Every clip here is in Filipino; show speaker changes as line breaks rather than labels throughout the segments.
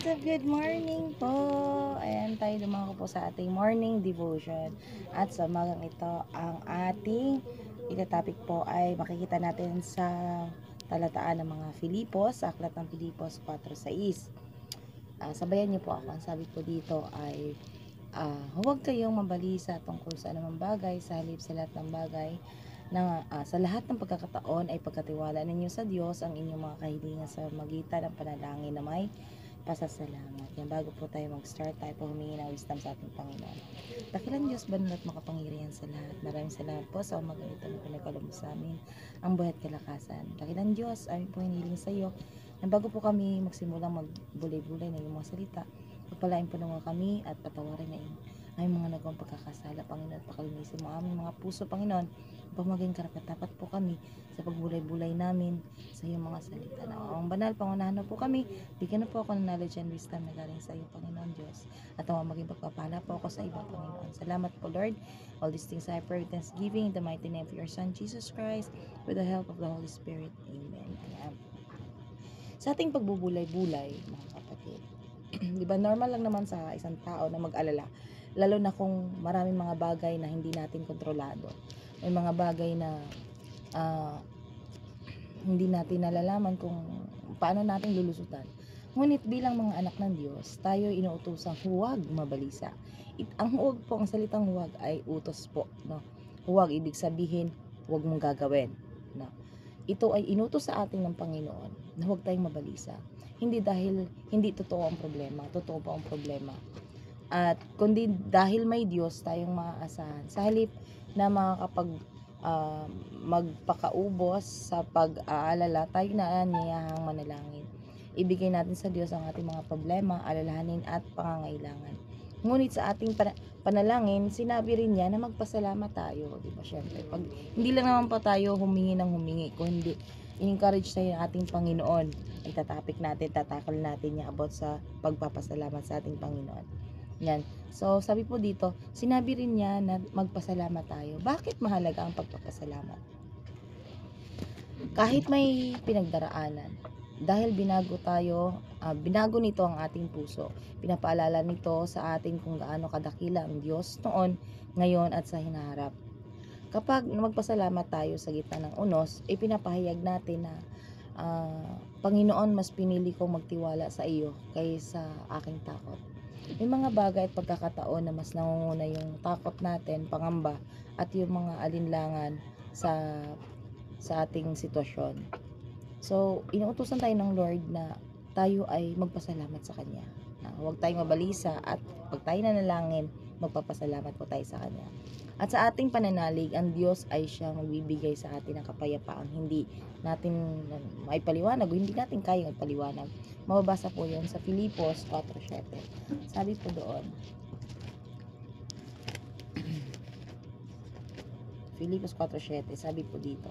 Good morning po. Ayan, tayo dumako po sa ating morning devotion. At sa umagang ito, ang ating itatopic po ay makikita natin sa talataan ng mga Filipos, sa aklat ng Filipos 4:6. Sabayan niyo po ako. Ang sabi po dito ay huwag kayong mabalisa tungkol sa anumang bagay, sa halip sa lahat ng bagay na sa lahat ng pagkakataon ay pagkatiwala ninyo sa Diyos ang inyong mga kahilingan sa magitan ng panalangin na may pasasalamat. Yan, bago po tayo mag-start, tayo po humingi ng wisdom sa ating Panginoon. Dakilang Diyos, banal at makapangyarihan sa lahat. Maraming salamat po sa umaga ito na pinagkaloob mo sa amin ang buhay at kalakasan. Dakilang Diyos, amin po hiniling sa iyo na bago po kami magsimulang magbulay-bulay ng iyong mga salita, pagpalain po naman kami at patawarin na aming mga nagawang pagkakasala, Panginoon, at pakalinisin mo aming mga puso, Panginoon, upang maging karapat-dapat po kami sa pagbulay-bulay namin sa iyong mga salita. Na ang banal, pangunahan na po kami, bigyan na po ako ng knowledge and wisdom na galing sa iyo, Panginoon Diyos, at ang maging pagpapala po ako sa iba, Panginoon. Salamat po, Lord. All these things I pray with thanksgiving in the mighty name of your Son, Jesus Christ, with the help of the Holy Spirit. Amen. Ayan. Sa ating pagbubulay-bulay, mga kapatid, di ba normal lang naman sa isang tao na mag-alala, lalo na kung maraming mga bagay na hindi natin kontrolado. May mga bagay na hindi natin nalalaman kung paano natin lulusutan. Ngunit bilang mga anak ng Diyos, tayo inuutosang huwag mabalisa. Ang huwag po, ang salitang huwag ay utos po, no? Huwag ibig sabihin huwag mong gagawin, no? Ito ay inutos sa atin ng Panginoon na huwag tayong mabalisa. Hindi dahil hindi totoo ang problema, totoo po ang problema. At kundi dahil may Diyos tayong maaasahan. Sa halip na magpakaubos sa pag-aalala, tayo na niyahang manalangin. Ibigay natin sa Diyos ang ating mga problema, alalahanin at pangangailangan. Ngunit sa ating panalangin, sinabi rin niya na magpasalamat tayo. Diba? Syempre, pag hindi lang naman pa tayo humingi ng humingi, kung hindi in-encourage tayo ng ating Panginoon, itatapik natin, tatakal natin niya about sa pagpapasalamat sa ating Panginoon. Yan. So, sabi po dito, sinabi rin niya na magpasalamat tayo. Bakit mahalaga ang pagpapasalamat? Kahit may pinagdaraanan, dahil binago nito ang ating puso. Pinapaalala nito sa atin kung gaano kadakila ang Diyos noon, ngayon at sa hinaharap. Kapag magpasalamat tayo sa gitna ng unos, pinapahayag natin na Panginoon, mas pinili kong magtiwala sa iyo kaysa aking takot. May mga bagay at pagkakataon na mas nangunguna yung takot natin, pangamba, at yung mga alinlangan sa ating sitwasyon. So, inuutosan tayo ng Lord na tayo ay magpasalamat sa Kanya. Huwag tayong mabalisa at pag tayo nanalangin, magpapasalamat po tayo sa Kanya. At sa ating pananalig, ang Diyos ay siyang magbibigay sa atin ng kapayapaang hindi natin maipaliwanag o hindi natin kayang ipaliwanag. Mababasa po yun sa Filipos 4:7. Sabi po doon, Filipos 4:7, sabi po dito,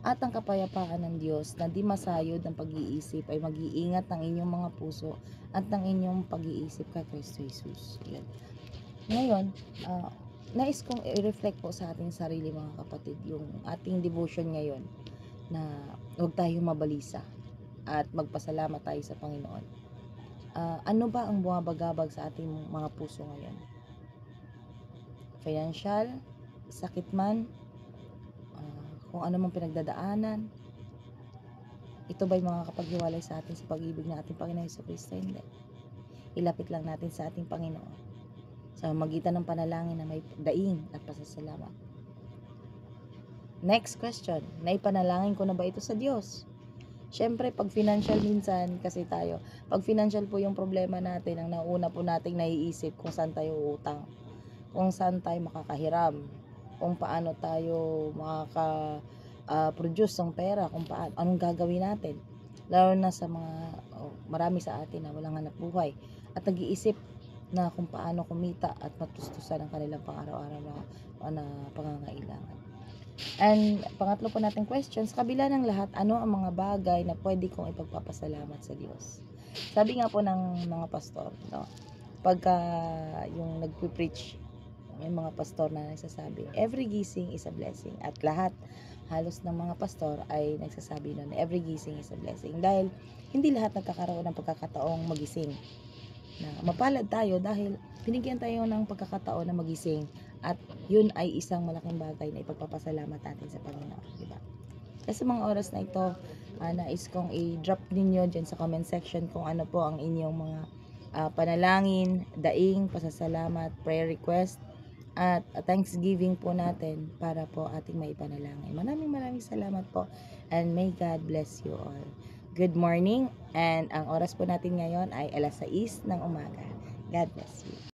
at ang kapayapaan ng Diyos na di masayod ng pag-iisip ay mag-iingat ng inyong mga puso at ng inyong pag-iisip kay Kristo Jesus. Yan. Ngayon, nais kong i-reflect po sa ating sarili, mga kapatid, yung ating devotion ngayon na huwag tayong mabalisa at magpasalamat tayo sa Panginoon. Ano ba ang bumabagabag sa ating mga puso ngayon? Financial, sakit man, kung ano mang pinagdadaanan, ito ba'y makakapaghiwalay sa atin sa pag-ibig ng ating Panginoon Hesus Kristo? Hindi. Ilapit lang natin sa ating Panginoon sa magitan ng panalangin na may daing at pasasalamat. Next question, naipanalangin ko na ba ito sa Diyos? Syempre, pag financial minsan, kasi tayo, pag financial po yung problema natin, ang nauna po nating naiisip kung saan tayo utang, kung saan tayo makakahiram, kung paano tayo produce ng pera, kung paano, anong gagawin natin. Lalo na sa mga, marami sa atin na walang hanap buhay at nag-iisip na kung paano kumita at matustusan ang kanilang pang-araw-araw na pangangailangan. And pangatlo po natin question, sa kabila ng lahat, ano ang mga bagay na pwede kong ipagpapasalamat sa Diyos? Sabi nga po ng mga pastor, no, pagka yung nagpe-preach, may mga pastor na nagsasabi, every gising is a blessing, at lahat halos ng mga pastor ay nagsasabi nun, every gising is a blessing. Dahil hindi lahat nagkakaroon ng pagkakataong magising. Na mapalad tayo dahil binigyan tayo ng pagkakataon na magising at yun ay isang malaking bagay na ipagpapasalamat natin sa Panginoon, di ba? Kasi mga oras na ito, nais kong i-drop ninyo dyan sa comment section kung ano po ang inyong mga panalangin, daing, pasasalamat, prayer request, at thanksgiving po natin para po ating maipanalangin. Maraming salamat po and may God bless you all. Good morning and ang oras po natin ngayon ay 6:00 ng umaga. God bless you.